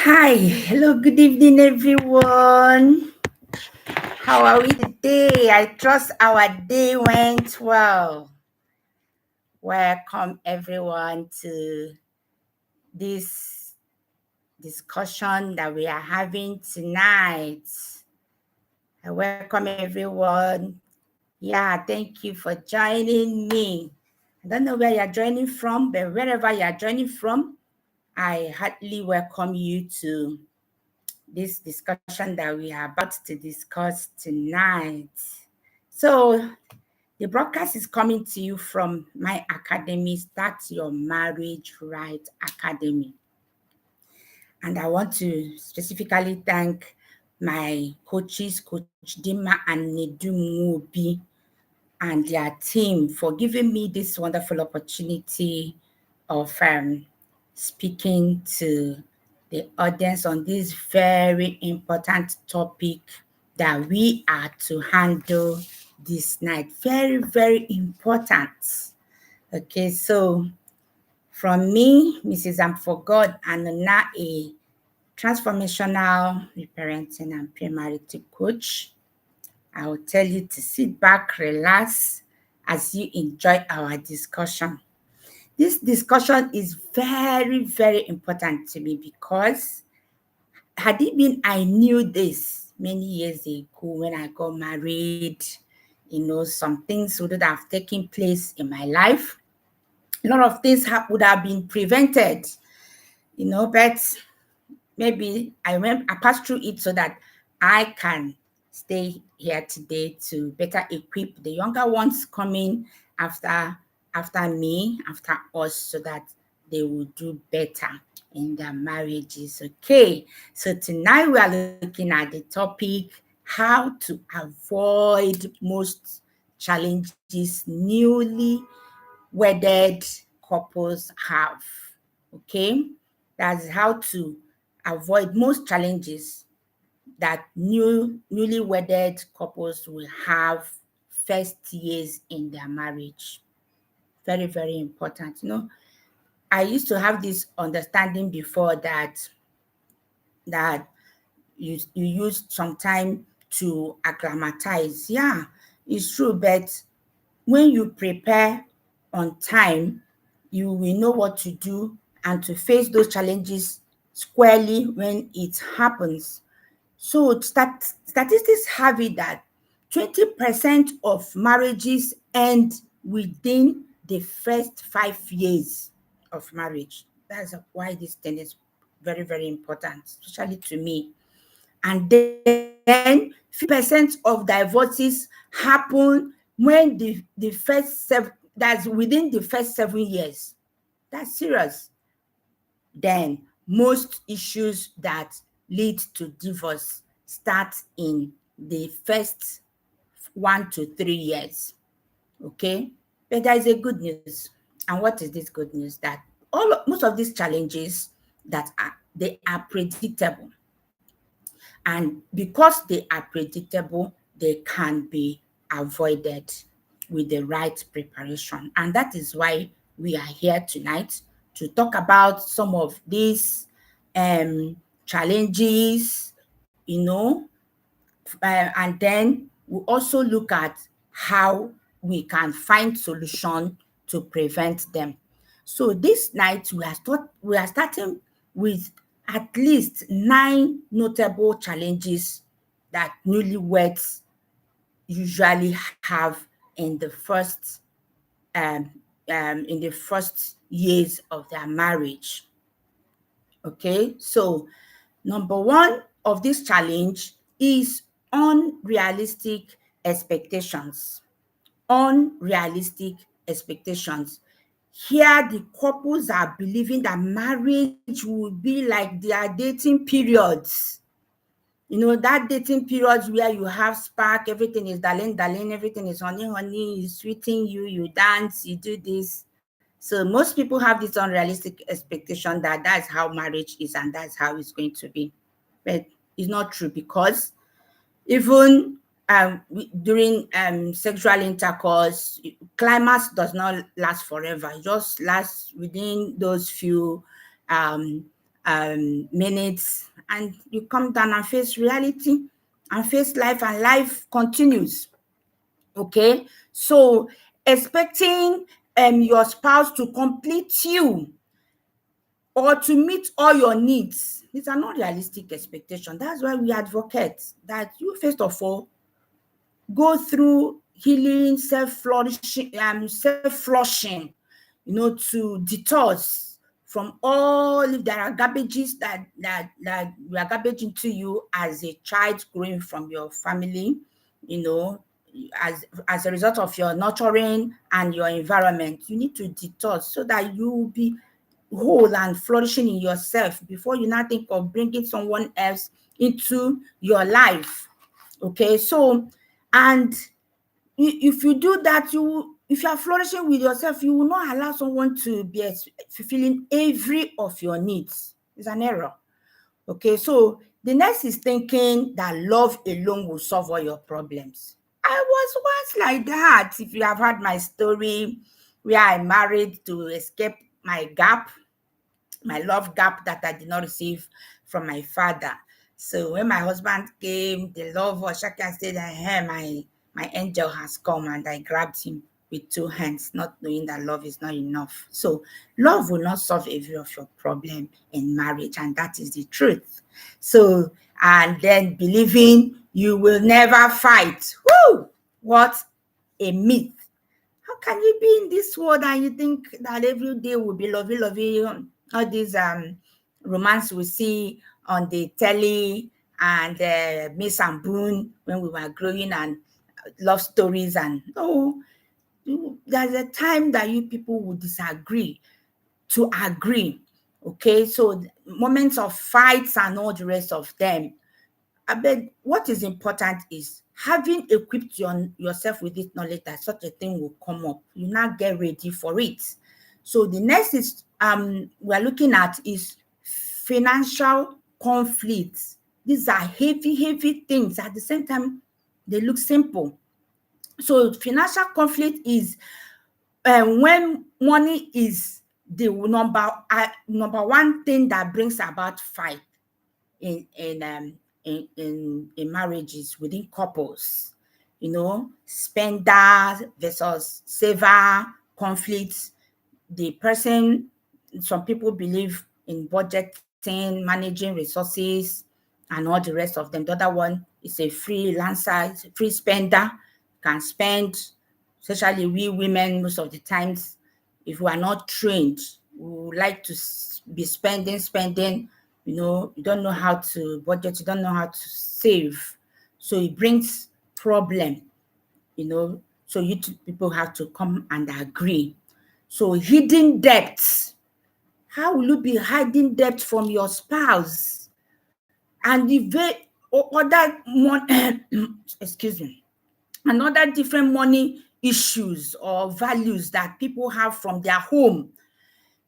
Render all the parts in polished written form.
Hi, hello, good evening, everyone. How are we today? I trust our day went well. Welcome, everyone, to this discussion that we are having tonight. I welcome everyone. Yeah, thank you for joining me. I don't know where you're joining from, but wherever you're joining from, I heartily welcome you to this discussion that we are about to discuss tonight. So, the broadcast is coming to you from my academy, Start Your Marriage Right Academy. And I want to specifically thank my coaches, Coach Dima and Nedumuobi, and their team for giving me this wonderful opportunity of speaking to the audience on this very important topic that we are to handle this night. Very, very important. Okay, so from me, Mrs. I'm for God, and now a transformational reparenting and premarital coach. I will tell you to sit back, relax as you enjoy our discussion. This discussion is very, very important to me because had it been I knew this many years ago when I got married, some things would have taken place in my life. A lot of things would have been prevented, but maybe I passed through it so that I can stay here today to better equip the younger ones coming after me, after us, so that they will do better in their marriages. Okay, so tonight we are looking at the topic how to avoid most challenges newly wedded couples have. Okay, that's how to avoid most challenges that newly wedded couples will have first years in their marriage. Very, very important. I used to have this understanding before that you use some time to acclimatize. Yeah, it's true, but when you prepare on time, you will know what to do and to face those challenges squarely when it happens. So statistics have it that 20% of marriages end within the first 5 years of marriage. That's why this thing is very, very important, especially to me. And then 50% of divorces happen when the first that's within the first 7 years. That's serious. Then most issues that lead to divorce start in the first 1 to 3 years. Okay, but there is a good news. And what is this good news? That most of these challenges they are predictable, and because they are predictable, they can be avoided with the right preparation. And that is why we are here tonight to talk about some of these challenges, and then we also look at how we can find solution to prevent them. So this night we are starting with at least 9 notable challenges that newlyweds usually have in the um, first years of their marriage. Okay, so number one of this challenge is unrealistic expectations. Unrealistic expectations. Here, the couples are believing that marriage will be like their dating periods. That dating periods where you have spark, everything is darling, darling, everything is honey, honey, is sweeting you, you dance, you do this. So most people have this unrealistic expectation that that's how marriage is and that's how it's going to be. But it's not true, because even during sexual intercourse, climax does not last forever. It just lasts within those few minutes, and you come down and face reality and face life, and life continues. Okay, so expecting your spouse to complete you or to meet all your needs, these are not realistic expectations. That's why we advocate that you first of all go through healing, self-flushing, to detox from all, if there are garbages that we are garbage into you as a child growing from your family, as a result of your nurturing and your environment. You need to detox so that you will be whole and flourishing in yourself before you now think of bringing someone else into your life. Okay, so, and if you do that, if you are flourishing with yourself, you will not allow someone to be fulfilling every of your needs. It's an error. Okay, so the next is thinking that love alone will solve all your problems. I was once like that. If you have heard my story, where I married to escape my love gap that I did not receive from my father. So when my husband came, the love was Shaka said, hey, my angel has come, and I grabbed him with two hands, not knowing that love is not enough. So love will not solve every of your problem in marriage, and that is the truth. So, and then believing you will never fight. Woo! What a myth. How can you be in this world and you think that every day will be lovey, all these romance we see on the telly and Miss and Boone when we were growing, and love stories, and no, there's a time that you people will disagree to agree. Okay, so moments of fights and all the rest of them. But what is important is having equipped yourself with this knowledge that such a thing will come up. You now get ready for it. So the next is we're looking at is financial conflicts. These are heavy things. At the same time, they look simple. So financial conflict is when money is the number one thing that brings about fight in marriages within couples. Spender versus saver conflicts. The person, some people believe in budgeting, managing resources, and all the rest of them. The other one is a freelancer, free spender, can spend, especially we women, most of the times, if we are not trained, we would like to be spending. You don't know how to budget, you don't know how to save. So it brings problem, so you two people have to come and agree. So hidden debts. How will you be hiding debt from your spouse? And the other excuse me, another different money issues or values that people have from their home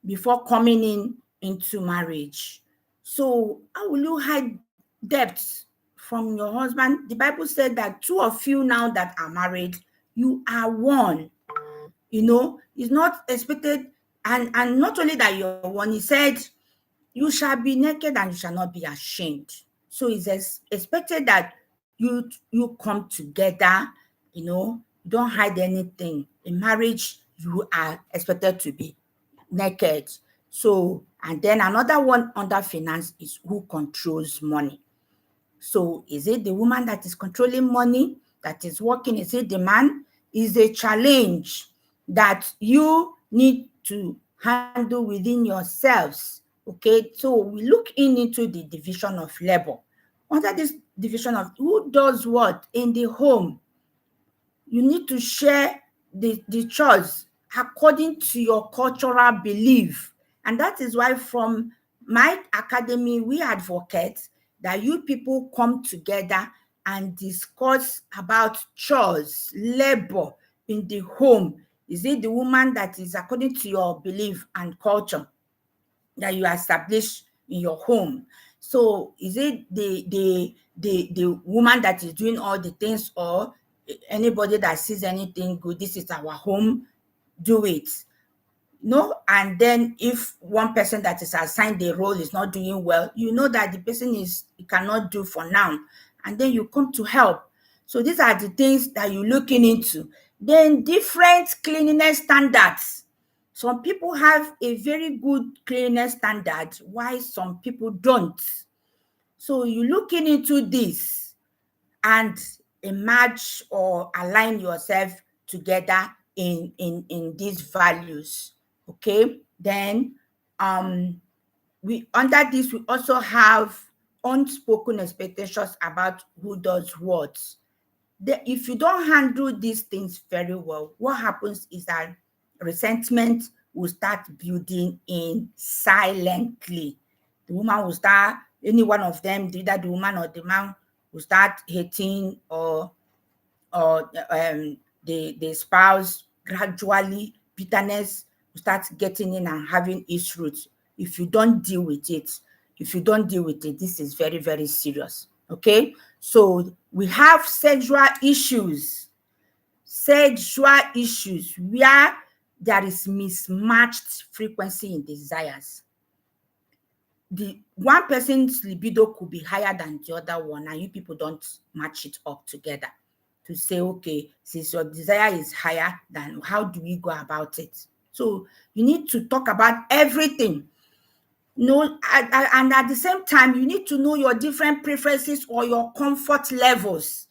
before coming into marriage. So how will you hide debts from your husband? The Bible said that two of you now that are married, you are one. It's not expected, and not only that you're one, he said, you shall be naked and you shall not be ashamed. So it's expected that you come together, don't hide anything. In marriage, you are expected to be naked. So, and then another one under finance is who controls money. So is it the woman that is controlling money, that is working? Is it the man? Is a challenge that you need to handle within yourselves. Okay, so we look into the division of labor. Under this division of who does what in the home, you need to share the chores according to your cultural belief. And that is why from my academy, we advocate that you people come together and discuss about chores, labor in the home. Is it the woman that is according to your belief and culture that you establish in your home? So is it the woman that is doing all the things, or anybody that sees anything good, this is our home, do it? and then if one person that is assigned the role is not doing well, that the person cannot do for now, and then you come to help. So these are the things that you're looking into. Then different cleanliness standards. Some people have a very good cleanliness standard, while some people don't. So you're looking into this and emerge or align yourself together in these values. Okay, then we under this we also have unspoken expectations about who does what. If you don't handle these things very well, what happens is that resentment will start building in silently. The woman will start, any one of them, either the woman or the man, will start hating or the spouse. Gradually bitterness will start getting in and having its roots. If you don't deal with it, this is very, very serious. Okay, so we have sexual issues where there is mismatched frequency in desires. The one person's libido could be higher than the other one, and you people don't match it up together to say, okay, since your desire is higher, then how do we go about it? So you need to talk about everything. And at the same time, you need to know your different preferences or your comfort levels.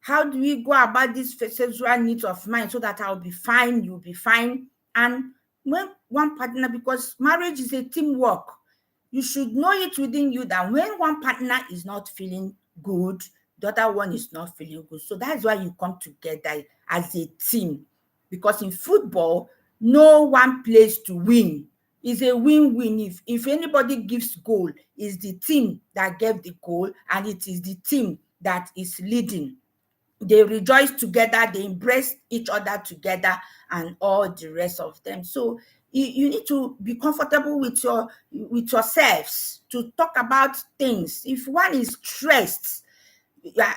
How do we go about this sexual needs of mine so that I'll be fine, you'll be fine? And when one partner, because marriage is a teamwork, you should know it within you that when one partner is not feeling good, the other one is not feeling good. So that's why you come together as a team. Because in football, no one plays to win. It's a win-win. If anybody gives goal, it's the team that gave the goal, and it is the team that is leading. They rejoice together, they embrace each other together, and all the rest of them. So you need to be comfortable with yourselves to talk about things. If one is stressed,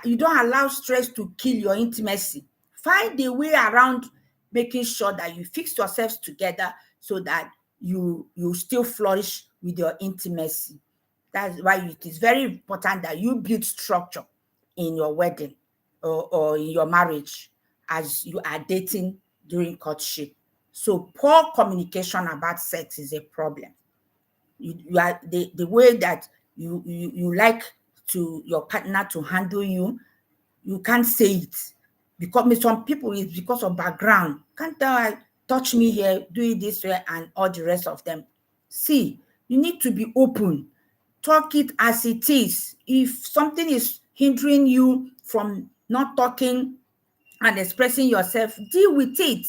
you don't allow stress to kill your intimacy. Find a way around making sure that you fix yourselves together so that you still flourish with your intimacy. That's why it is very important that you build structure in your wedding or in your marriage as you are dating during courtship. So poor communication about sex is a problem. You are the way that you like to your partner to handle you, you can't say it. Because some people, it's because of background. Can't tell, touch me here, do it this way, and all the rest of them. See, you need to be open. Talk it as it is. If something is hindering you from not talking and expressing yourself, deal with it.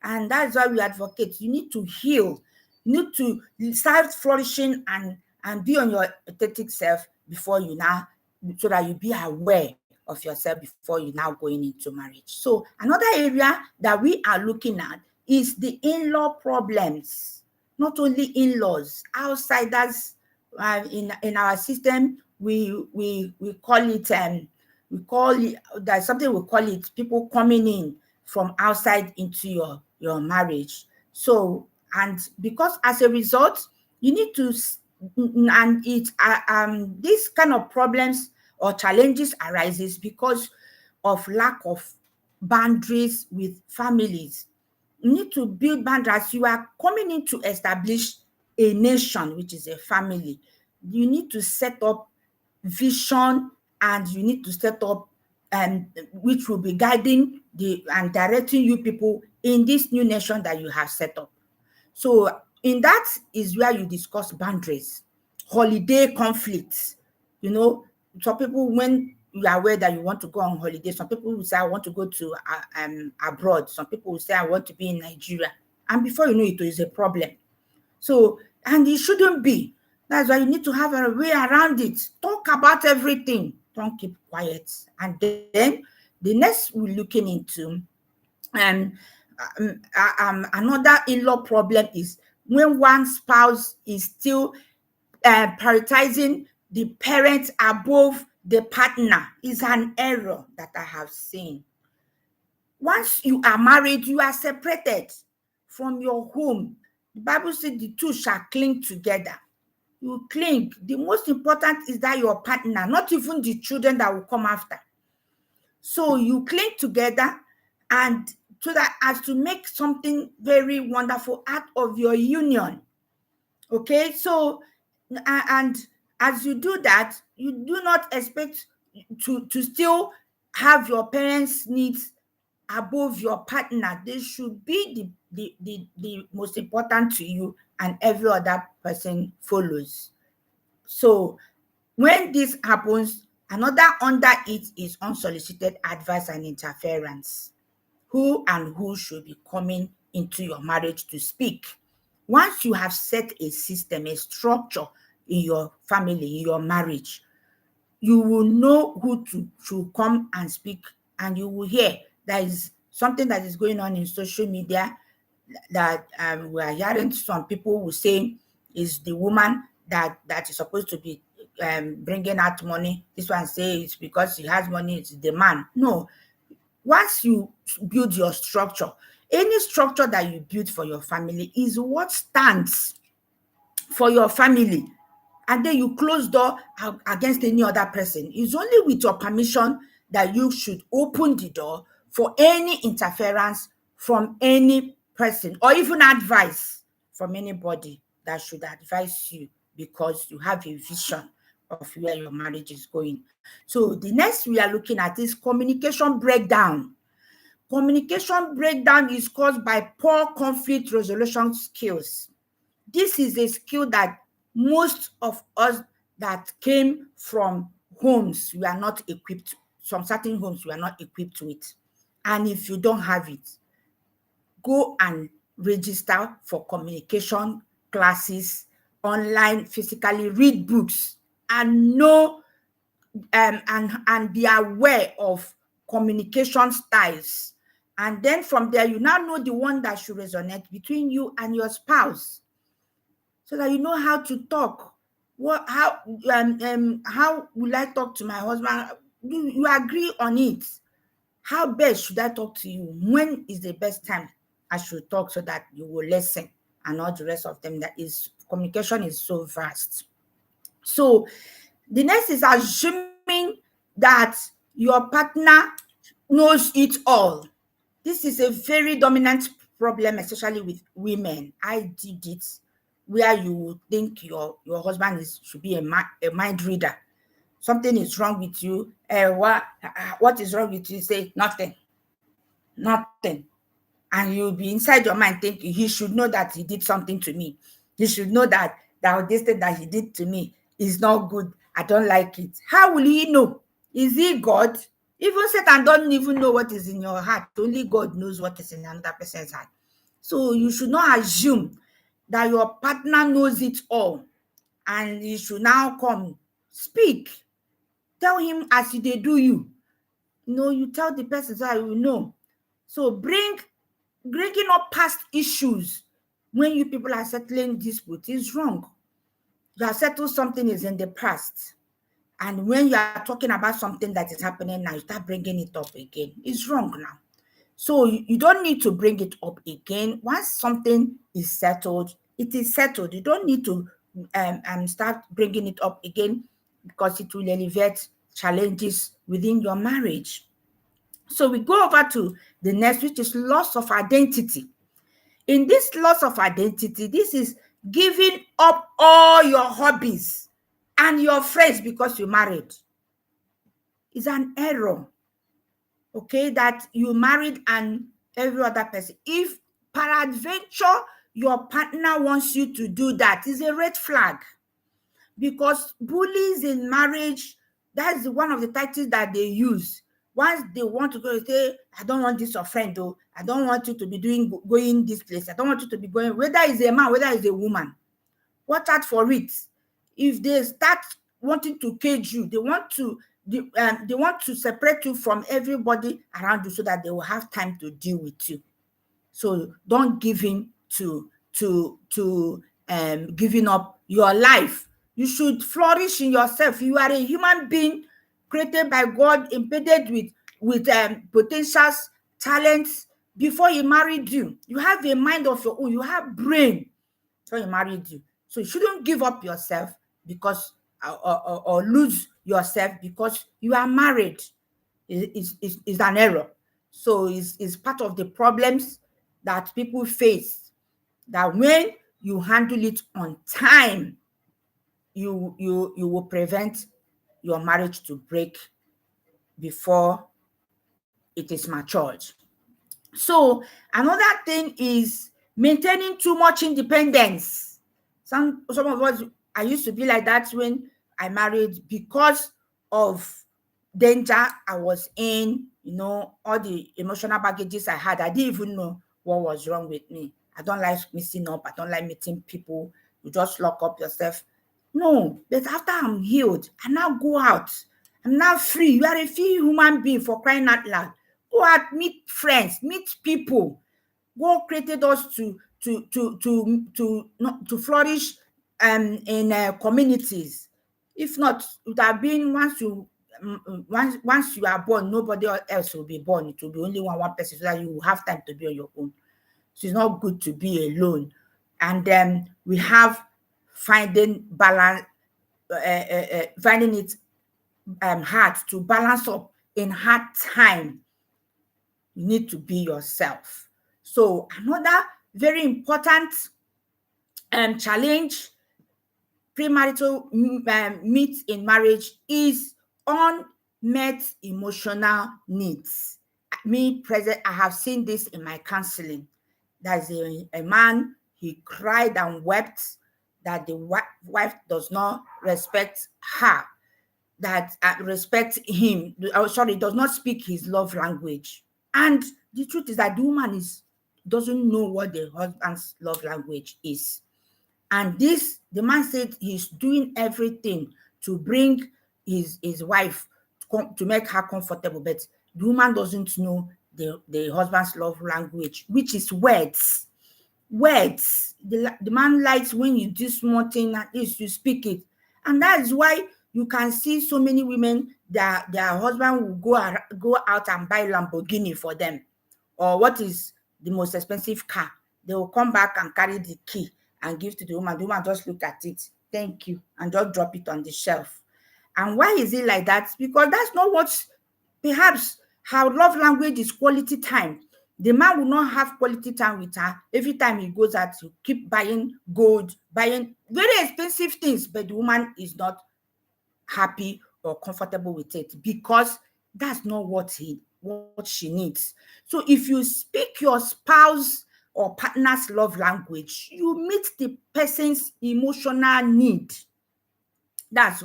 And that's why we advocate. You need to heal. You need to start flourishing and be on your authentic self before you now, so that you be aware of yourself before you now going into marriage. So another area that we are looking at is the in-law problems. Not only in-laws, outsiders. In our system, we call it there's something we call it people coming in from outside into your marriage. So, and because as a result, you need to and this kind of problems or challenges arises because of lack of boundaries with families. You need to build boundaries. You are coming in to establish a nation, which is a family. You need to set up vision, and you need to set up which will be guiding and directing you people in this new nation that you have set up. So in that is where you discuss boundaries, holiday conflicts. Some people, when you are aware that you want to go on holiday, some people will say, I want to go to abroad. Some people will say, I want to be in Nigeria. And before you know it is a problem. So, and it shouldn't be. That's why you need to have a way around it. Talk about everything. Don't keep quiet. And then the next we're looking into, and another in-law problem is when one spouse is still prioritizing the parent above the partner. Is an error that I have seen. Once you are married, you are separated from your home. The Bible said the two shall cling together. You cling. The most important is that your partner, not even the children that will come after. So you cling together, and so that as to make something very wonderful out of your union. Okay, so and as you do that, you do not expect to still have your parents' needs above your partner. They should be the most important to you, and every other person follows. So when this happens, another under it is unsolicited advice and interference. Who and who should be coming into your marriage to speak? Once you have set a system, a structure in your family, in your marriage, you will know who to come and speak, and you will hear there is something that is going on in social media that we are hearing. Some people will say is the woman that is supposed to be bringing out money. This one say it's because he has money, it's the man. No. Once you build your structure, any structure that you build for your family is what stands for your family, and then you close door against any other person. It's only with your permission that you should open the door for any interference from any person, or even advice from anybody that should advise you, because you have a vision of where your marriage is going. So the next we are looking at is communication breakdown. Communication breakdown is caused by poor conflict resolution skills. This is a skill that most of us that came from homes we are not equipped, some certain homes we are not equipped with. And if you don't have it, go and register for communication classes online, physically, read books, and know and be aware of communication styles. And then from there, you now know the one that should resonate between you and your spouse, so that you know how to talk. How will I talk to my husband? You agree on it. How best should I talk to you? When is the best time I should talk, so that you will listen, and all the rest of them? That is, communication is so vast. So the next is assuming that your partner knows it all. This is a very dominant problem, especially with women. I did it, where you would think your husband should be a mind reader. Something is wrong with you. What is wrong with you? Say nothing. And you'll be inside your mind thinking, he should know that he did something to me. He should know that this thing that he did to me is not good. I don't like it. How will he know? Is he God? Even Satan don't even know what is in your heart. Only God knows what is in another person's heart. So you should not assume that your partner knows it all, and you should now come speak. Tell him as they do you. You tell the person so you know. So bringing up past issues when you people are settling disputes is wrong. You have settled something is in the past. And when you are talking about something that is happening now, you start bringing it up again. It's wrong now. So you don't need to bring it up again. Once something is settled, it is settled. You don't need to start bringing it up again, because it will elevate challenges within your marriage. So we go over to the next, which is loss of identity. In this loss of identity, this is giving up all your hobbies and your friends because you married. It's an error. Okay, that you married and every other person. If peradventure your partner wants you to do that, is a red flag. Because bullies in marriage, that's one of the tactics that they use. Once they want to go, they say, I don't want this your friend, though. I don't want you to be going this place. I don't want you to be going, whether it's a man, whether it's a woman. Watch out for it. If they start wanting to cage you, they want to separate you from everybody around you, so that they will have time to deal with you. So don't give in to giving up your life. You should flourish in yourself. You are a human being created by God, embedded with potentials, talents. Before he married you, you have a mind of your own. You have brain. So he married you. So you shouldn't give up yourself because or lose yourself because you are married. Is an error. So it's part of the problems that people face, that when you handle it on time, you will prevent your marriage to break before it is matured. So another thing is maintaining too much independence. Some of us, I used to be like that when I married because of danger I was in, all the emotional baggages I had. I didn't even know what was wrong with me. I don't like messing up. I don't like meeting people. You just lock up yourself. No, but after I'm healed, I now go out. I'm now free. You are a free human being, for crying out loud. Go out, meet friends, meet people. God created us to flourish in communities. If not, it would have been once you are born, nobody else will be born. It will be only one person, so that you will have time to be on your own. So it's not good to be alone. And then we have finding balance, finding it hard to balance up in hard time. You need to be yourself. So another very important challenge premarital meet in marriage is unmet emotional needs. I have seen this in my counseling. There's a man, he cried and wept that the wife does not respect her, that respect him. Does not speak his love language. And the truth is that the woman doesn't know what the husband's love language is. And the man said he's doing everything to bring his wife to make her comfortable, but the woman doesn't know the husband's love language, which is words. Words. The man likes when you do small thing, at least you speak it. And that is why you can see so many women that their husband will go out and buy Lamborghini for them. Or what is the most expensive car? They will come back and carry the key and give to the woman. The woman just look at it, thank you, and just drop it on the shelf. And why is it like that? Because that's not what, perhaps her love language is quality time. The man will not have quality time with her. Every time he goes out, he keep buying gold, buying very expensive things, but the woman is not happy or comfortable with it because that's not what she needs. So if you speak your spouse or partner's love language, you meet the person's emotional need. That's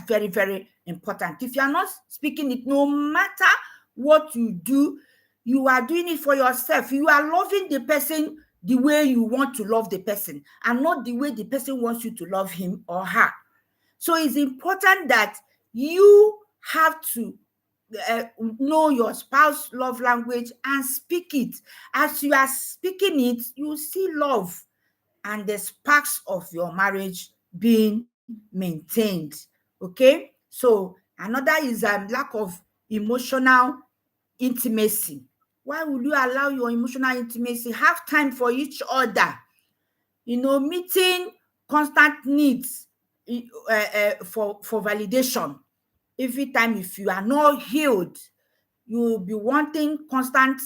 very, very important. If you are not speaking it, no matter what you do, you are doing it for yourself. You are loving the person the way you want to love the person, and not the way the person wants you to love him or her. So it's important that you have to know your spouse's love language and speak it. As you are speaking it, you see love and the sparks of your marriage being maintained. Okay, so another is lack of emotional intimacy. Why would you allow your emotional intimacy? Have time for each other. Meeting constant needs for validation. Every time, if you are not healed, you will be wanting constant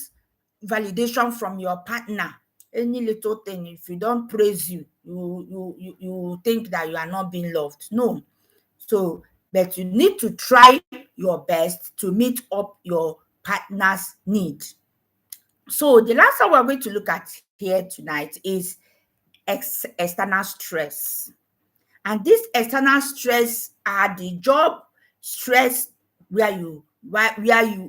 validation from your partner. Any little thing, if you don't praise you think that you are not being loved. No. So, but you need to try your best to meet up your partner's need. So the last one we're going to look at here tonight is external stress. And this external stress are the job stress where you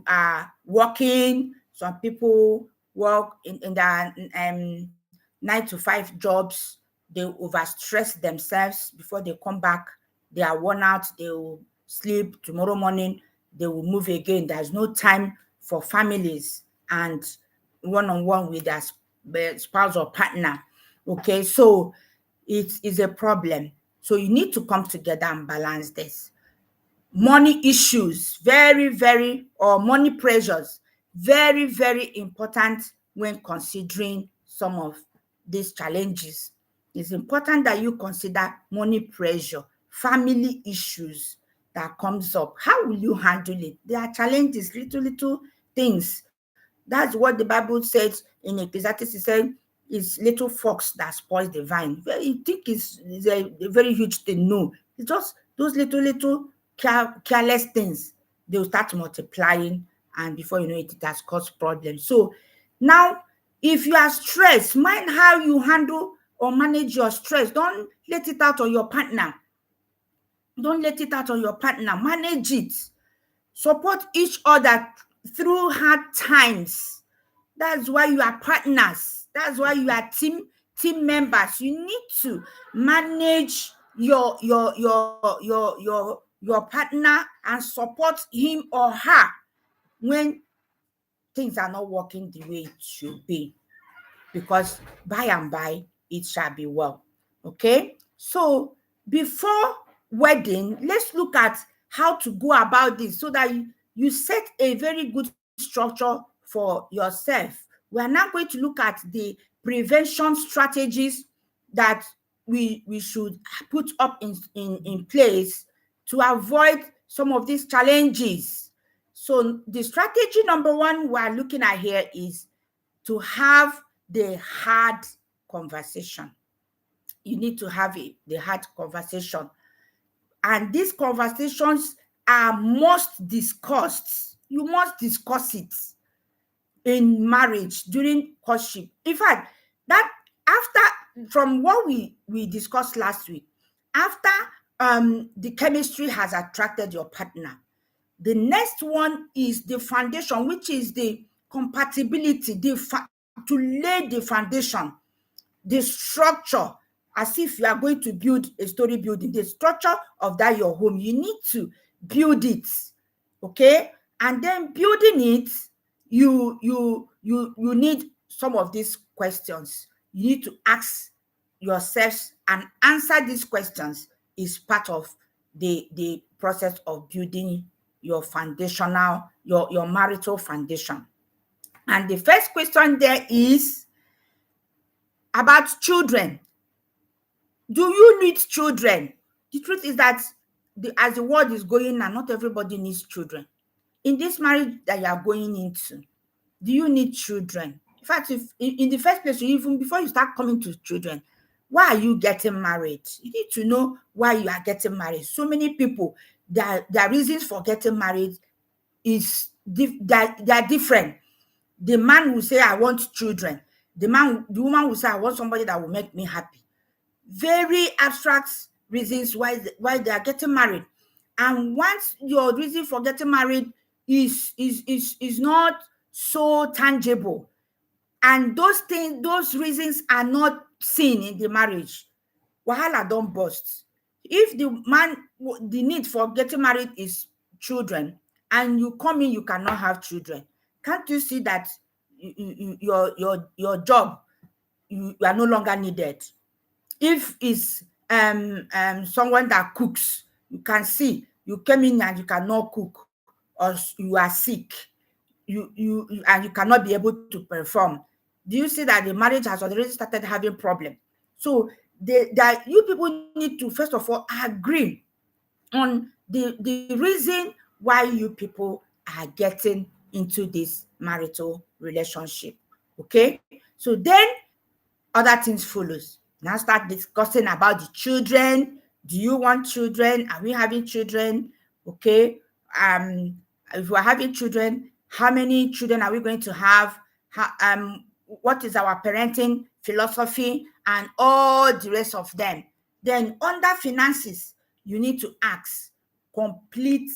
are working. Some people work in the 9 to 5 jobs. They overstress themselves before they come back. They are worn out. They will sleep. Tomorrow morning, they will move again. There's no time for families and one-on-one with their spouse or partner. Okay, so it is a problem. So you need to come together and balance this. Money issues, or money pressures, very, very important when considering some of these challenges. It's important that you consider money pressure, family issues that comes up. How will you handle it? There are challenges, little things. That's what the Bible says in Ecclesiastes. It said, it's little fox that spoils the vine. You think it's a very huge thing. No, it's just those little careless things. They'll start multiplying, and before you know it, it has caused problems. So now, if you are stressed, mind how you handle or manage your stress. Don't let it out on your partner. Don't let it out on your partner. Manage it. Support each other through hard times. That's why you are partners. That's why you are team members. You need to manage your partner and support him or her when things are not working the way it should be, because by and by it shall be well. Okay, so before wedding, let's look at how to go about this so that you set a very good structure for yourself. We are now going to look at the prevention strategies that we should put up in place to avoid some of these challenges. So the strategy number one we are looking at here is to have the hard conversation. You need to have the hard conversation. And these conversations are must discussed. You must discuss it in marriage during courtship. In fact, that after, from what we discussed last week, after the chemistry has attracted your partner, the next one is the foundation, which is the compatibility, to lay the foundation, the structure, as if you are going to build a story building, the structure of that your home. You need to build it, okay? And then building it, you need some of these questions. You need to ask yourselves and answer these questions. Is part of the process of building your foundational, your marital foundation. And the first question there is about children. Do you need children? The truth is that as the world is going now, not everybody needs children. In this marriage that you are going into, do you need children? In fact, if in the first place, even before you start coming to children, why are you getting married? You need to know why you are getting married. So many people, their reasons for getting married is they are different. The man will say, I want children. The woman will say, I want somebody that will make me happy. Very abstract reasons why they are getting married. And once your reason for getting married is not so tangible, and those reasons are not seen in the marriage, wahala don't burst. If the need for getting married is children, and you come in, you cannot have children, can't you see that your job, you are no longer needed? If it's someone that cooks, you can see you came in and you cannot cook, or you are sick, and you cannot be able to perform. Do you see that the marriage has already started having problem? So that you people need to first of all agree on the reason why you people are getting into this marital relationship. Okay, so then other things follows. Now start discussing about the children. Do you want children? Are we having children? Okay. If we're having children, how many children are we going to have? What is our parenting philosophy, and all the rest of them? Then under finances, you need to ask complete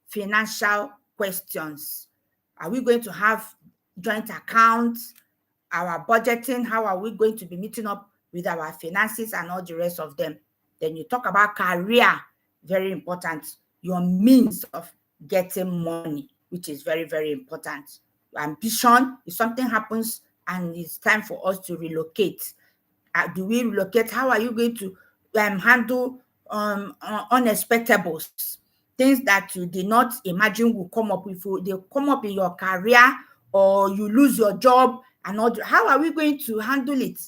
financial questions. Are we going to have joint accounts? Our budgeting, how are we going to be meeting up with our finances and all the rest of them? Then you talk about career, very important. Your means of getting money, which is very, very important. Ambition, if something happens and it's time for us to relocate, do we relocate? How are you going to handle unexpectables? Things that you did not imagine will come up. If they come up in your career, or you lose your job, and all, how are we going to handle it?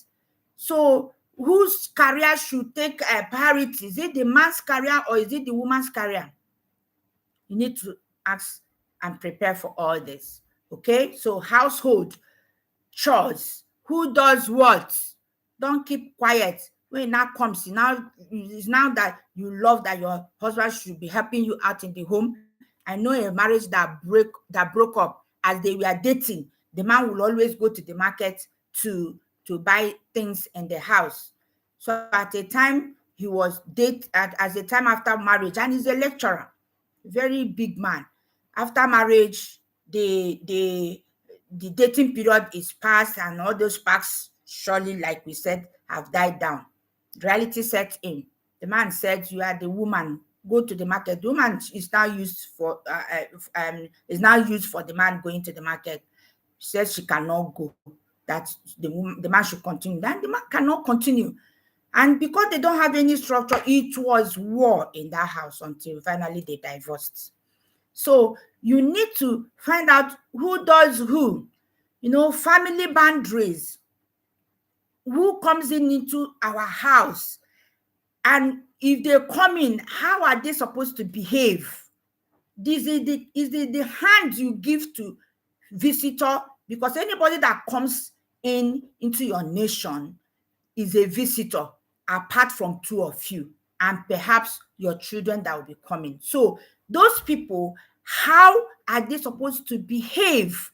So whose career should take priority? Is it the man's career or is it the woman's career? You need to ask and prepare for all this. Okay, so household chores, who does what? Don't keep quiet. When it now comes, it's now that you love that your husband should be helping you out in the home. I know a marriage that broke up as they were dating. The man will always go to the market to buy things in the house. So at a time he was as a time after marriage, and he's a lecturer, very big man. After marriage, the dating period is past, and all those sparks surely, like we said, have died down. Reality set in. The man said, "You are the woman. Go to the market." The woman is now used for the man going to the market. She says she cannot go. That the man should continue. Then the man cannot continue. And because they don't have any structure, it was war in that house until finally they divorced. So you need to find out who does who. Family boundaries. Who comes into our house? And if they come in, how are they supposed to behave? This is the hand you give to visitor, because anybody that comes into your nation is a visitor, apart from two of you and perhaps your children that will be coming. So those people, how are they supposed to behave?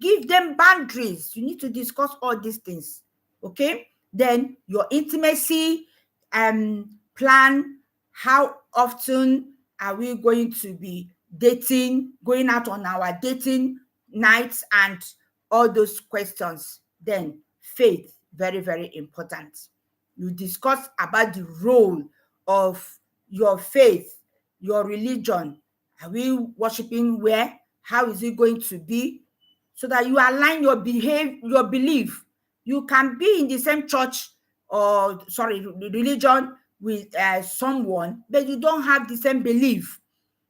Give them boundaries. You need to discuss all these things. Okay? Then your intimacy plan. How often are we going to be dating, going out on our dating nights, and all those questions? Then faith, very, very important. You discuss about the role of your faith, your religion. Are we worshiping where? How is it going to be? So that you align your belief. You can be in the same church or religion with someone, but you don't have the same belief.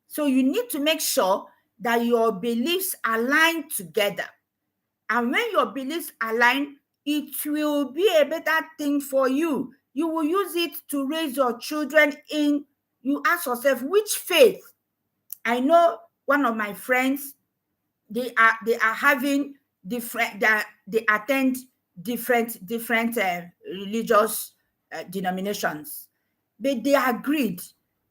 So you need to make sure that your beliefs align together. And when your beliefs align, it will be a better thing for you. You will use it to raise your children in. You ask yourself, which faith? I know one of my friends, they are having different, they attend different religious denominations, but they agreed.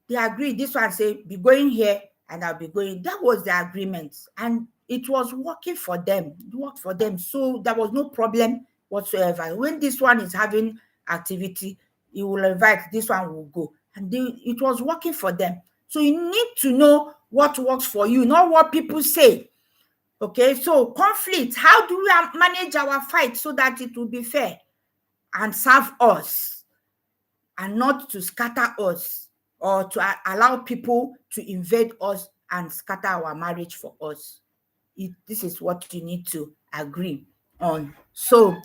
This one say, be going here and I'll be going. That was the agreement, and it was working for them. It worked for them, so there was no problem whatsoever. When this one is having activity, he will invite, this one will go, and it was working for them. So you need to know what works for you, not what people say. Okay, so conflict, how do we manage our fight so that it will be fair and serve us, and not to scatter us or to allow people to invade us and scatter our marriage for us? This is what you need to agree on. So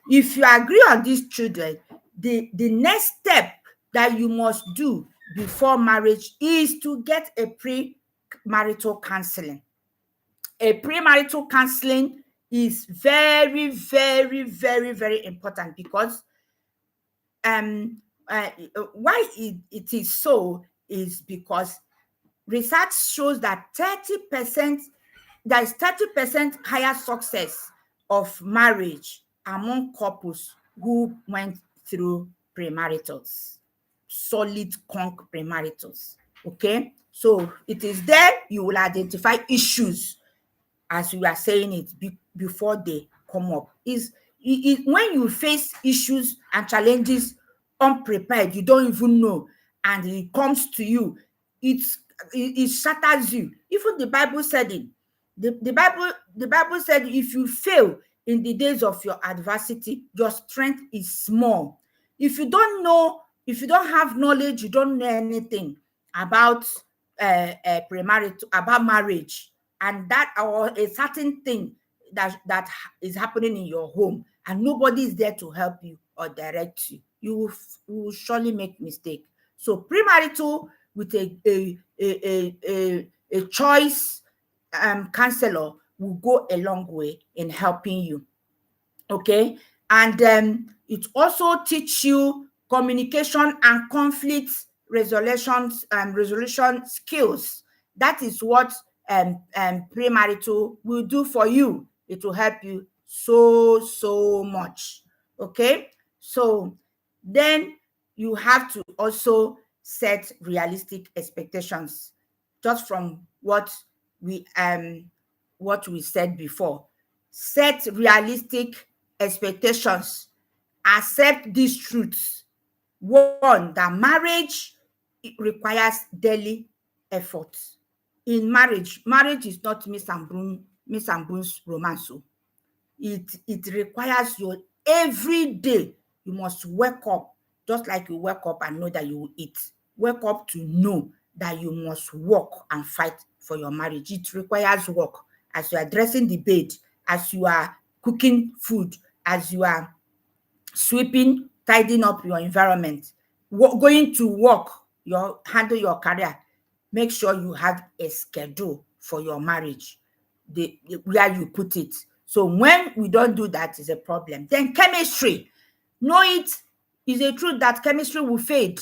if you agree on these children, the next step that you must do before marriage is to get a pre-marital counseling. A premarital counseling is very, very, very, very important, because why it is so is because research shows that 30%, there is 30% higher success of marriage among couples who went through premaritals, solid conk premaritals. Okay, so it is there you will identify issues, as we are saying it, before they come up. Is when you face issues and challenges unprepared, you don't even know, and it comes to you, it shatters you. Even the Bible said it. The Bible said, if you fail in the days of your adversity, your strength is small. If you don't know, if you don't have knowledge, you don't know anything about premarital, about marriage, and that, or a certain thing that is happening in your home, and nobody is there to help you or direct you, you will surely make mistake. So premarital with a choice counselor will go a long way in helping you. Okay, And it also teach you communication and conflict resolution skills. That is what premarital will do for you. It will help you so much. Okay, so then you have to also set realistic expectations, just from what we said before. Set realistic expectations. Accept these truths. One, that marriage requires daily effort. In marriage is not Miss and Boon's romance. It requires you every day. You must wake up, just like you wake up and know that you will eat. Wake up to know that you must work and fight for your marriage. It requires work. As you are dressing the bed, as you are cooking food, as you are sweeping, tidying up your environment, going to work, handle your career. Make sure you have a schedule for your marriage, where you put it. So when we don't do that, is a problem. Then chemistry. Know it is a truth that chemistry will fade.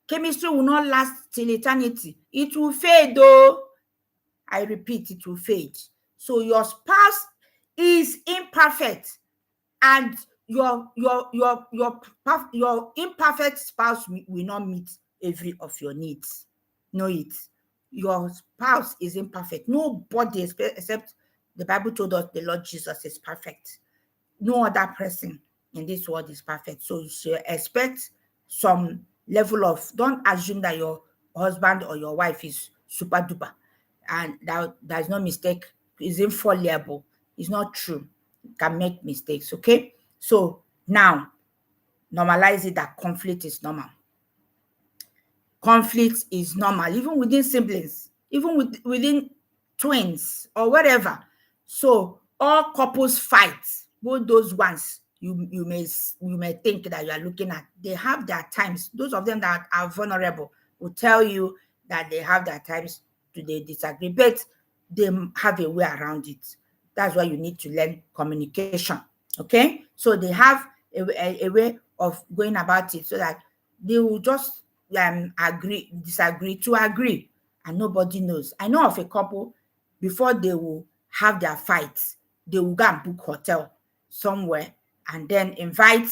Chemistry will not last till eternity. It will fade though. I repeat, it will fade. So your spouse is imperfect, and your imperfect spouse will not meet every of your needs. Know it. Your spouse is imperfect. Nobody except the Bible told us the Lord Jesus is perfect. No other person in this world is perfect. So you should expect some level of, don't assume that your husband or your wife is super duper and that there's no mistake, is infallible. It's not true. You can make mistakes, okay? So now, normalize it that conflict is normal. Conflict is normal, even within siblings, even within twins or whatever. So all couples fight, both those ones you may think that you are looking at, they have their times. Those of them that are vulnerable will tell you that they have their times to they disagree, but they have a way around it. That's why you need to learn communication. Okay, so they have a way of going about it so that they will just disagree to agree, and nobody knows. I know of a couple, before they will have their fights, they will go and book hotel somewhere and then invite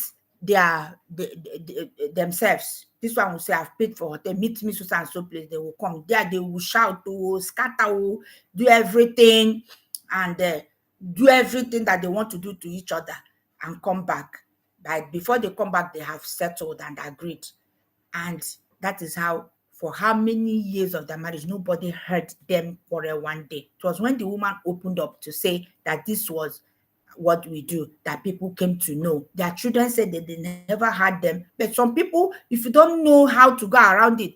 themselves. This one will say, I've paid for hotel, meet me so and so place. They will come there, they will shout, scatter, do everything, and do everything that they want to do to each other and come back. But before they come back, they have settled and agreed. And that is how, for how many years of their marriage, nobody heard them quarrel one day. It was when the woman opened up to say that this was what we do that people came to know. Their children said that they never had them. But some people, if you don't know how to go around it,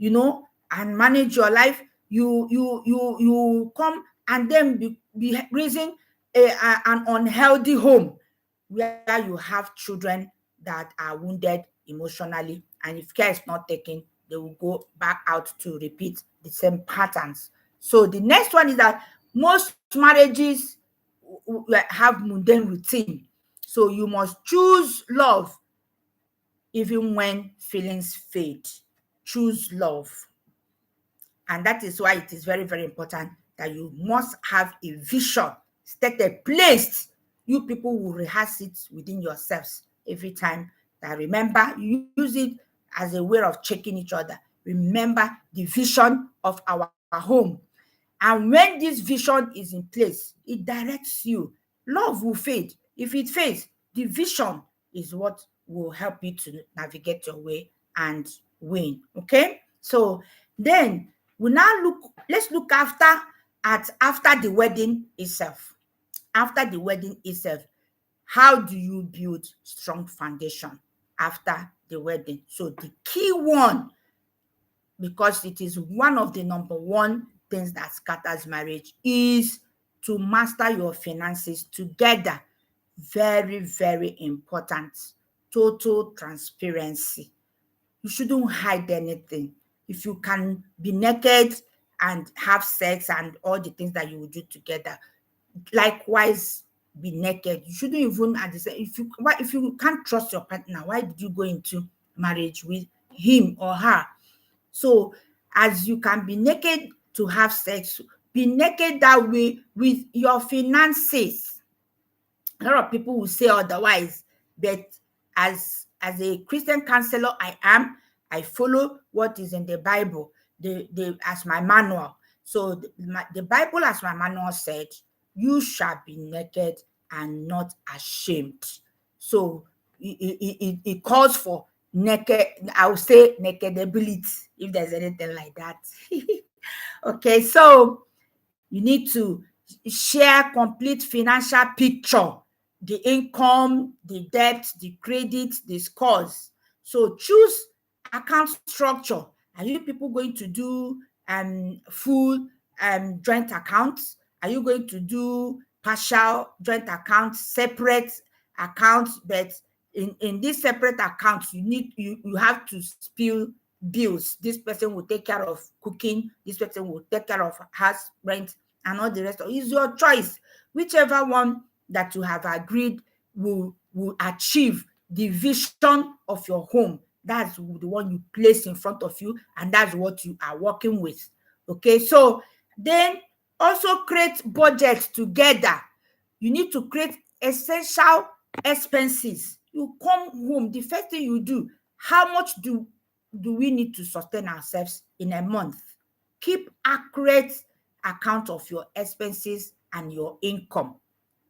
and manage your life, you come and then be raising an unhealthy home where you have children that are wounded emotionally, and if care is not taken, they will go back out to repeat the same patterns. So the next one is that most marriages have mundane routine. So you must choose love even when feelings fade. Choose love. And that is why it is very, very important that you must have a vision stated, placed. You people will rehearse it within yourselves every time. That remember, you use it as a way of checking each other. Remember the vision of our home. And when this vision is in place, it directs you. Love will fade. If it fades, the vision is what will help you to navigate your way and win. Okay? So then let's look after the wedding itself. After the wedding itself, how do you build strong foundation after the wedding? So the key one, because it is one of the number one things that scatters marriage, is to master your finances together. Very, very important. Total transparency. You shouldn't hide anything. If you can be naked and have sex and all the things that you will do together, likewise, be naked. You shouldn't even if you can't trust your partner, why did you go into marriage with him or her? So as you can be naked to have sex, be naked that way with your finances. A lot of people will say otherwise, but as a Christian counselor, I follow what is in the Bible, the as my manual. So the Bible, as my manual said, you shall be naked and not ashamed. So it calls for naked, I would say nakedability, if there's anything like that. Okay, so you need to share complete financial picture, the income, the debt, the credit, the scores. So choose account structure. Are you people going to do full joint accounts? Are you going to do partial joint accounts, separate accounts? But in these separate accounts, you have to spill bills. This person will take care of cooking, this person will take care of house rent, and all the rest of it. It's your choice. Whichever one that you have agreed will achieve the vision of your home. That's the one you place in front of you, and that's what you are working with. Okay, so then also create budgets together. You need to create essential expenses. You come home, the first thing you do, how much do we need to sustain ourselves in a month? Keep accurate account of your expenses and your income,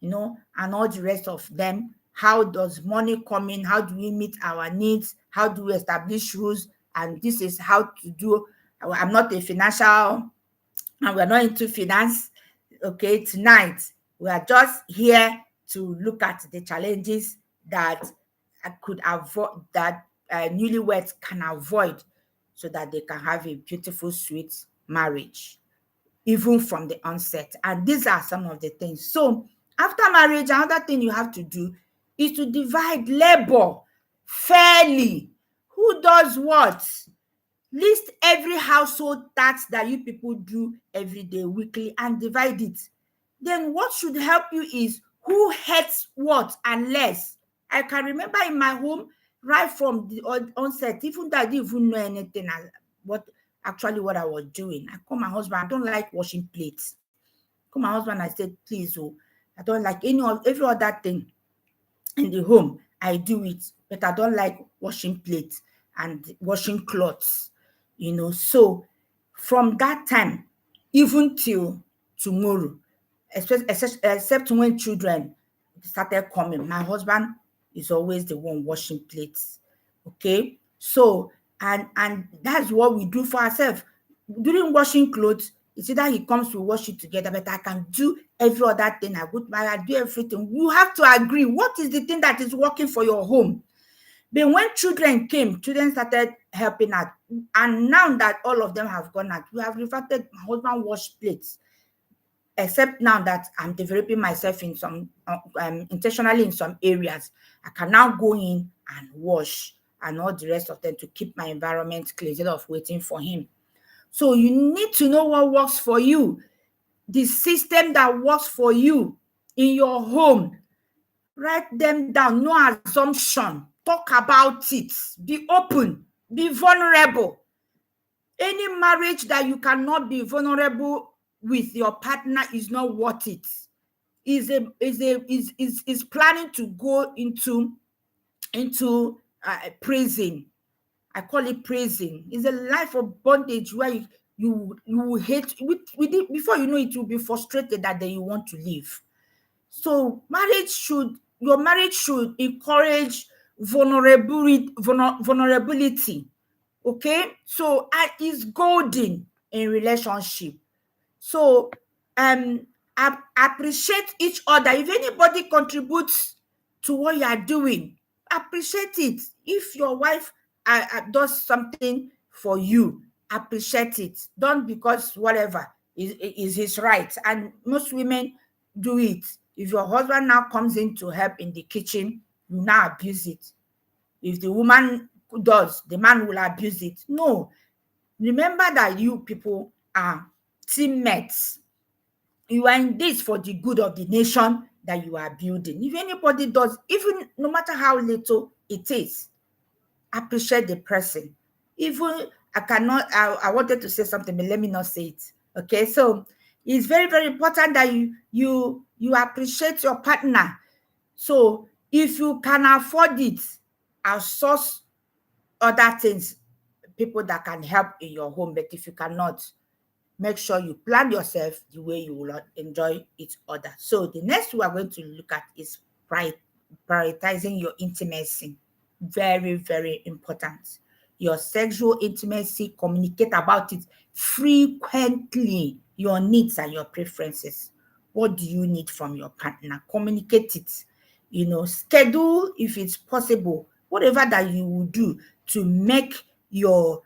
and all the rest of them. How does money come in? How do we meet our needs? How do we establish rules? And this is how to do. I'm not a financial, and we're not into finance. Okay, tonight we are just here to look at the challenges that could avoid, that newlyweds can avoid, so that they can have a beautiful, sweet marriage, even from the onset. And these are some of the things. So after marriage, another thing you have to do is to divide labor fairly. Who does what? List every household task that you people do every day, weekly, and divide it. Then what should help you is who hates what and less. I can remember in my home, right from the onset, even though I didn't even know anything what I was doing. I call my husband, I don't like washing plates. I call my husband, I said, please, I don't like every other thing in the home. I do it, but I don't like washing plates and washing clothes. So from that time, even till tomorrow, except when children started coming, my husband is always the one washing plates. Okay, so and that's what we do for ourselves. During washing clothes, it's either he comes, we wash it together, but I can do every other thing. I do everything. You have to agree what is the thing that is working for your home. But when children came, children started helping out. And now that all of them have gone out, we have reverted. My husband wash plates. Except now that I'm developing myself in some, intentionally in some areas, I can now go in and wash and all the rest of them to keep my environment clean instead of waiting for him. So you need to know what works for you. The system that works for you in your home. Write them down. No assumption. Talk about it. Be open. Be vulnerable. Any marriage that you cannot be vulnerable with your partner is not worth it. Is planning to go into prison. I call it prison. It's a life of bondage where you hate with it, before you know it, you'll be frustrated that then you want to leave. So your marriage should encourage vulnerability. Okay, so it's golden in relationship. So appreciate each other. If anybody contributes to what you are doing, appreciate it. If your wife does something for you, appreciate it. Don't, because whatever is his right. And most women do it. If your husband now comes in to help in the kitchen, you now abuse it. If the woman does, the man will abuse it. No. Remember that you people are teammates. You are in this for the good of the nation, that you are building. If anybody does, even no matter how little it is, appreciate the person. Even I wanted to say something, but let me not say it. Okay, so it's very, very important that you appreciate your partner. So if you can afford it, outsource other things, people that can help in your home. But if you cannot, make sure you plan yourself the way you will enjoy each other. So the next we are going to look at is prioritizing your intimacy. Very, very important. Your sexual intimacy, communicate about it frequently, your needs and your preferences. What do you need from your partner? Communicate it. Schedule, if it's possible, whatever that you will do to make your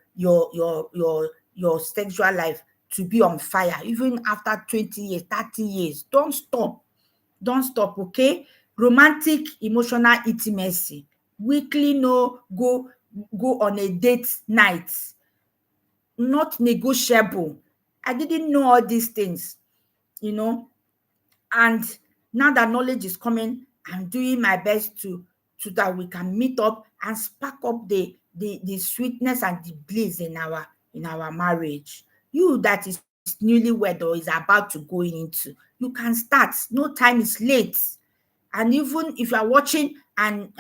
sexual life to be on fire, even after 20 years, 30 years. Don't stop. Don't stop, okay? Romantic, emotional intimacy. Weekly, no, go on a date night. Not negotiable. I didn't know all these things, you know. And now that knowledge is coming, I'm doing my best to so that we can meet up and spark up the sweetness and the bliss in our marriage. You that is newlywed or is about to go into, you can start. No time is late. And even if you are watching and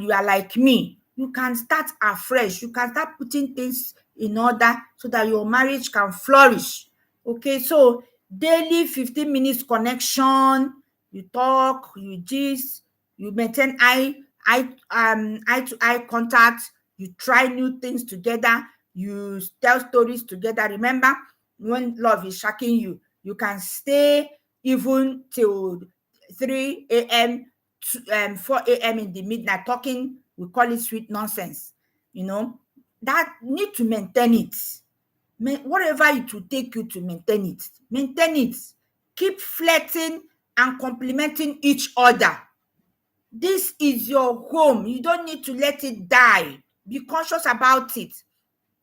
you are like me, you can start afresh. You can start putting things in order so that your marriage can flourish. Okay, so daily 15 minutes connection, you talk, you gist, you maintain eye to eye contact, you try new things together, you tell stories together. Remember, when love is shocking you, you can stay even till 3 a.m., 4 a.m. in the midnight talking. We call it sweet nonsense. That need to maintain it. Whatever it will take you to maintain it, maintain it. Keep flirting and complimenting each other. This is your home. You don't need to let it die. Be conscious about it.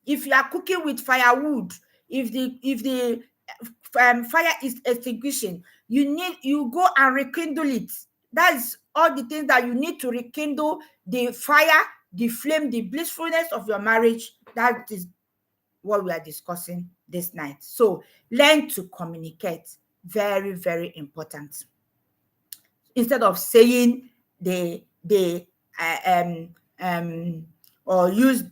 If you are cooking with firewood, if the fire is extinguishing, you go and rekindle it. That's all the things that you need to rekindle the fire, the flame, the blissfulness of your marriage. That is what we are discussing this night. So learn to communicate. Very, very important. Instead of saying the or use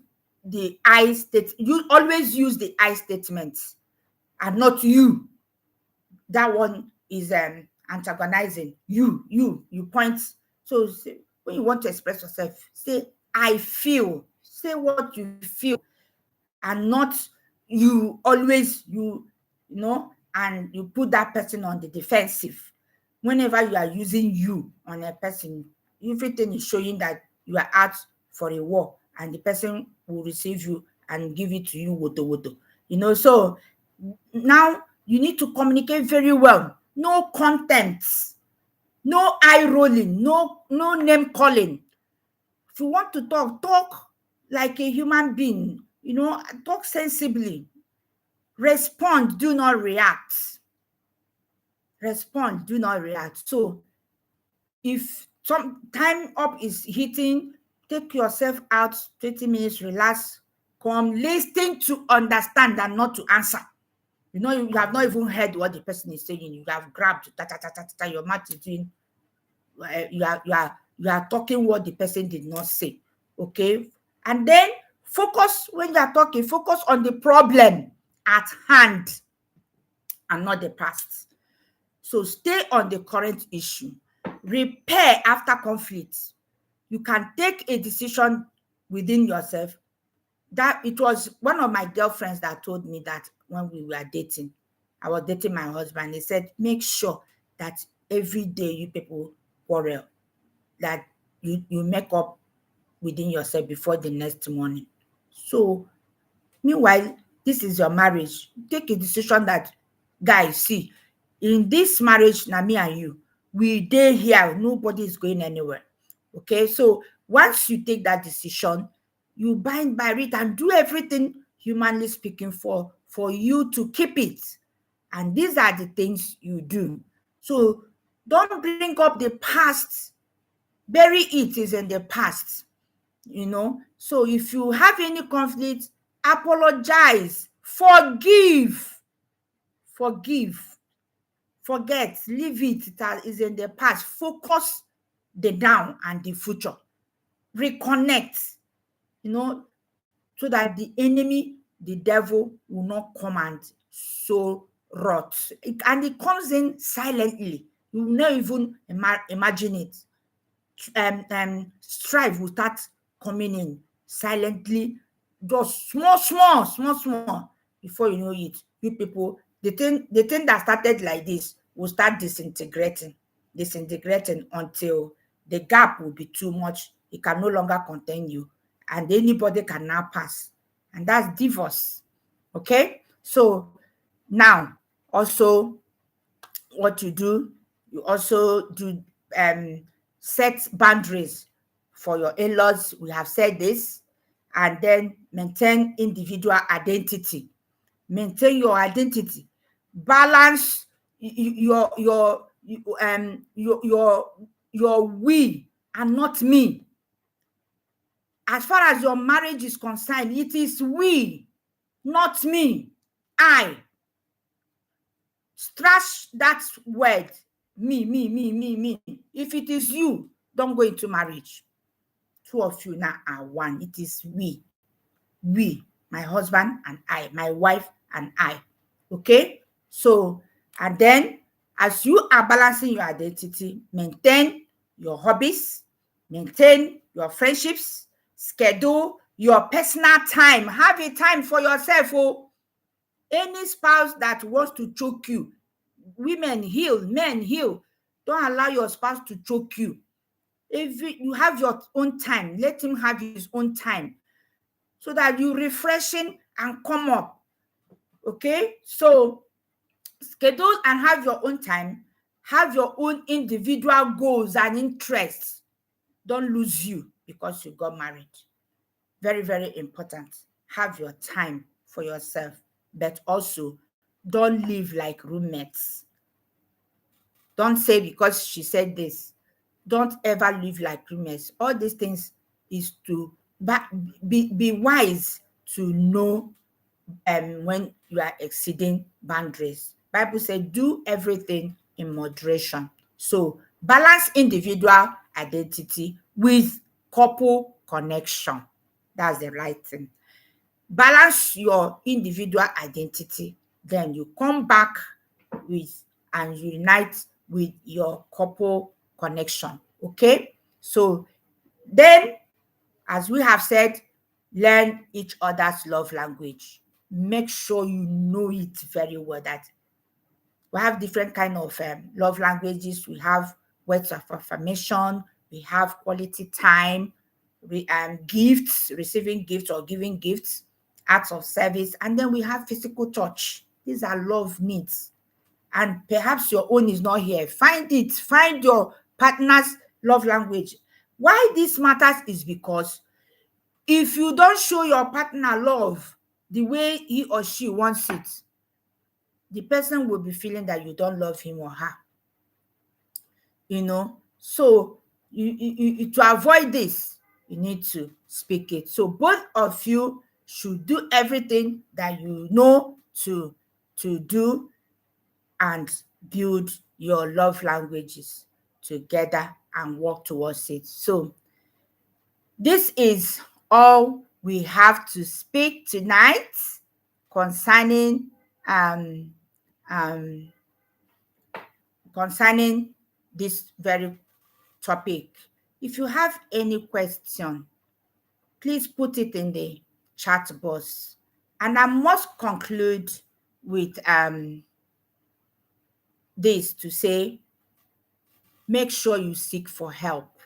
the I state, you always use the I statements and not you. That one is antagonizing. You point. So when you want to express yourself, say I feel. Say what you feel, and not you always and you put that person on the defensive. Whenever you are using you on a person, everything is showing that you are out for a war, and the person will receive you and give it to you woto. So now you need to communicate very well. No contempt, no eye rolling, no name calling. If you want to talk like a human being, talk sensibly. Respond, do not react. Respond, do not react. So if some time up is hitting, take yourself out, 20 minutes, relax, come, listen to understand and not to answer. You have not even heard what the person is saying. You have grabbed, your mouth is doing, you are talking what the person did not say. Okay? And then focus, when you are talking, focus on the problem at hand and not the past. So stay on the current issue. Repair after conflict. You can take a decision within yourself. That it was one of my girlfriends that told me that when we were dating, I was dating my husband. He said, make sure that every day you people quarrel, that you make up within yourself before the next morning. So meanwhile, this is your marriage. Take a decision that, guys, see, in this marriage, na me and you, we dey here, nobody is going anywhere. Okay, so once you take that decision, you bind by it and do everything, humanly speaking, for you to keep it. And these are the things you do. So Don't bring up the past. Bury it is in the past. So if you have any conflict, apologize, forgive, forget, leave it. That is in the past. Focus the now and the future. Reconnect, so that the enemy, the devil, will not come and sow rot. And it comes in silently. You will not even imagine it. Strife will start coming in silently, just small. Before you know it, you people, the thing that started like this will start disintegrating until the gap will be too much. It can no longer contain you, and anybody can now pass, and that's divorce. Okay, so now also what you also do, set boundaries for your in-laws. We have said this. And then maintain individual identity. Maintain your identity. Balance your we and not me. As far as your marriage is concerned, it is we, not me. I. Trash that word, me. If it is you, don't go into marriage. Two of you now are one. It is we, my husband and I, my wife and I. Okay? So, and then as you are balancing your identity, maintain your hobbies, maintain your friendships, schedule your personal time. Have a time for yourself. Oh, any spouse that wants to choke you, women heal, men heal. Don't allow your spouse to choke you. If you have your own time, let him have his own time, so that you refreshing and come up. Okay? So schedule and have your own time. Have your own individual goals and interests. Don't lose you because you got married. Very, very important. Have your time for yourself, but also don't live like roommates. Don't say because she said this. Don't ever live like roommates. All these things is to be wise to know when you are exceeding boundaries. Bible says do everything in moderation. So balance individual identity with couple connection. That's the right thing. Balance your individual identity, then you come back with and unite with your couple connection. Okay? So then, as we have said, learn each other's love language. Make sure you know it very well. That we have different kind of love languages. We have words of affirmation. We have quality time, gifts, receiving gifts or giving gifts, acts of service, and then we have physical touch. These are love needs. And perhaps your own is not here. Find it. Find your partner's love language. Why this matters is because if you don't show your partner love the way he or she wants it, the person will be feeling that you don't love him or her. So to avoid this, you need to speak it. So both of you should do everything that you know to do and build your love languages together and work towards it. So this is all we have to speak tonight concerning this very topic. If you have any question, please put it in the chat box. And I must conclude with this to say, make sure you seek for help.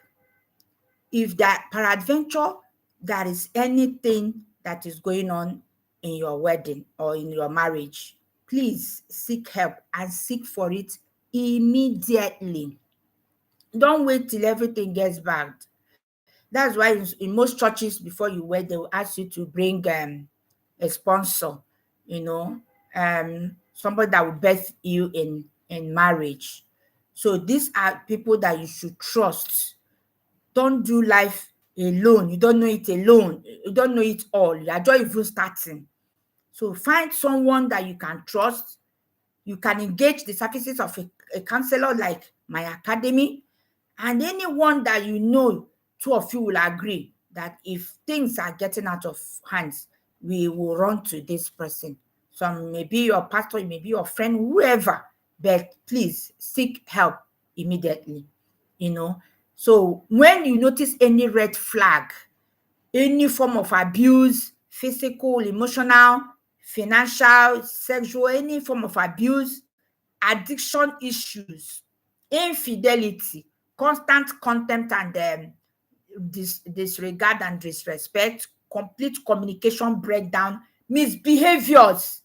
If that peradventure there is anything that is going on in your wedding or in your marriage, please seek help and seek for it immediately. Don't wait till everything gets bad. That's why in most churches, before you wed, they will ask you to bring a sponsor, somebody that will birth you in marriage. So these are people that you should trust. Don't do life alone. You don't know it alone. You don't know it all. You are just even starting. So find someone that you can trust. You can engage the services of a counselor like my academy, and anyone that you know, two of you will agree that if things are getting out of hands, we will run to this person. Some may be your pastor, it may be your friend, whoever, but please seek help immediately. So when you notice any red flag, any form of abuse, physical, emotional, financial, sexual, any form of abuse, addiction issues, infidelity, constant contempt and disregard and disrespect, complete communication breakdown, misbehaviors,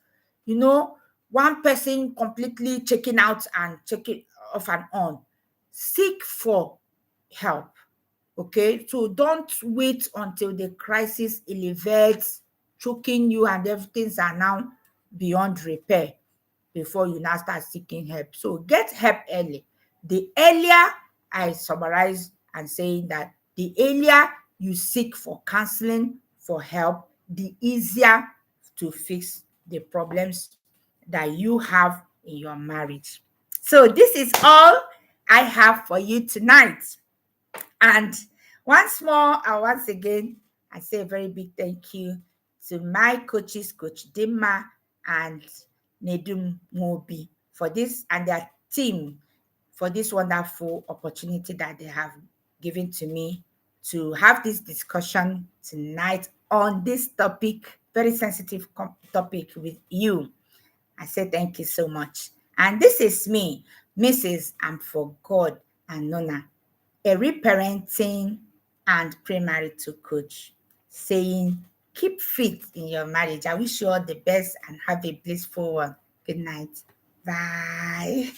one person completely checking out and checking off and on. Seek for help. Okay, so don't wait until the crisis elevates, choking you, and everything's are now beyond repair before you now start seeking help. So get help early. The earlier, I summarize and saying that the earlier you seek for counseling, for help, the easier to fix the problems that you have in your marriage. So this is all I have for you tonight. And once more and once again, I say a very big thank you to my coaches, Coach Dimma and Nedum Mobi, for this and their team for this wonderful opportunity that they have given to me to have this discussion tonight on this topic, very sensitive topic with you. I say thank you so much. And this is me, Mrs. I'm for God and Nona, a reparenting and premarital coach, saying, keep fit in your marriage. I wish you all the best and have a blissful one. Good night. Bye.